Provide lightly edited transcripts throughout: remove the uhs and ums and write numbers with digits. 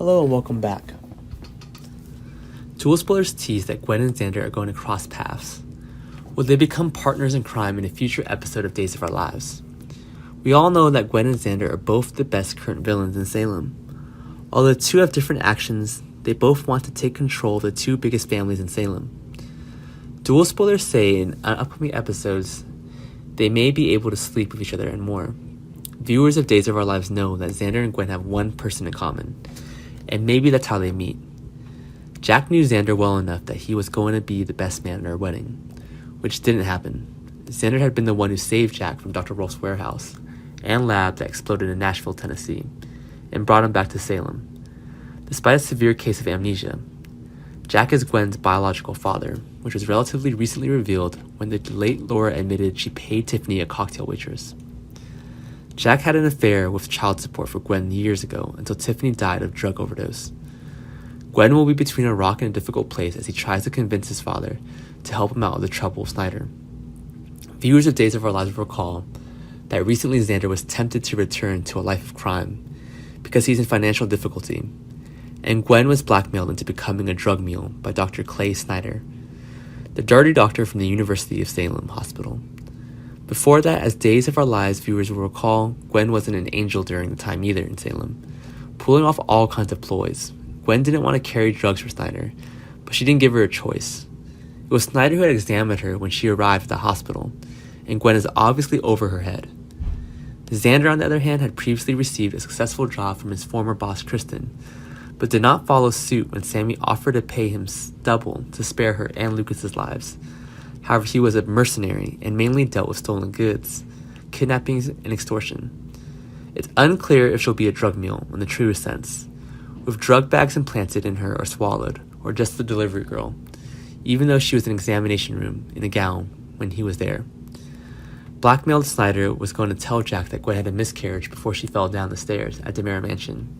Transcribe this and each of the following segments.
Hello and welcome back. DOOL Spoilers tease that Gwen and Xander are going to cross paths. Will they become partners in crime in a future episode of Days of Our Lives? We all know that Gwen and Xander are both the best current villains in Salem. Although the two have different actions, they both want to take control of the two biggest families in Salem. DOOL Spoilers say in upcoming episodes they may be able to sleep with each other and more. Viewers of Days of Our Lives know that Xander and Gwen have one person in common, and maybe that's how they meet. Jack knew Xander well enough that he was going to be the best man at our wedding, which didn't happen. Xander had been the one who saved Jack from Dr. Rolf's warehouse and lab that exploded in Nashville, Tennessee, and brought him back to Salem. Despite a severe case of amnesia, Jack is Gwen's biological father, which was relatively recently revealed when the late Laura admitted she paid Tiffany, a cocktail waitress. Jack had an affair with child support for Gwen years ago until Tiffany died of drug overdose. Gwen will be between a rock and a difficult place as he tries to convince his father to help him out of the trouble with Snyder. Viewers of Days of Our Lives will recall that recently Xander was tempted to return to a life of crime because he's in financial difficulty, and Gwen was blackmailed into becoming a drug mule by Dr. Clay Snyder, the dirty doctor from the University of Salem Hospital. Before that, as Days of Our Lives viewers will recall, Gwen wasn't an angel during the time either in Salem, pulling off all kinds of ploys. Gwen didn't want to carry drugs for Snyder, but she didn't give her a choice. It was Snyder who had examined her when she arrived at the hospital, and Gwen is obviously over her head. Xander, on the other hand, had previously received a successful job from his former boss, Kristen, but did not follow suit when Sammy offered to pay him double to spare her and Lucas's lives. However, he was a mercenary and mainly dealt with stolen goods, kidnappings, and extortion. It's unclear if she'll be a drug mule in the truest sense, with drug bags implanted in her or swallowed, or just the delivery girl, even though she was in an examination room in a gown when he was there. Blackmailed Snyder was going to tell Jack that Gwen had a miscarriage before she fell down the stairs at DeMera Mansion.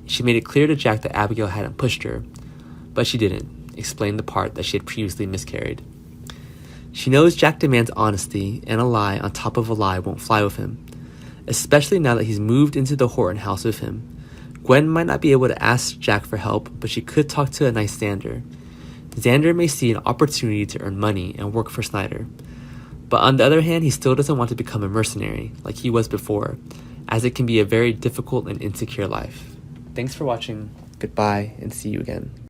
She made it clear to Jack that Abigail hadn't pushed her, but she didn't, explain the part that she had previously miscarried. She knows Jack demands honesty, and a lie on top of a lie won't fly with him, especially now that he's moved into the Horton house with him. Gwen might not be able to ask Jack for help, but she could talk to a nice Xander. Xander may see an opportunity to earn money and work for Snyder. But on the other hand, he still doesn't want to become a mercenary like he was before, as it can be a very difficult and insecure life. Thanks for watching, goodbye, and see you again.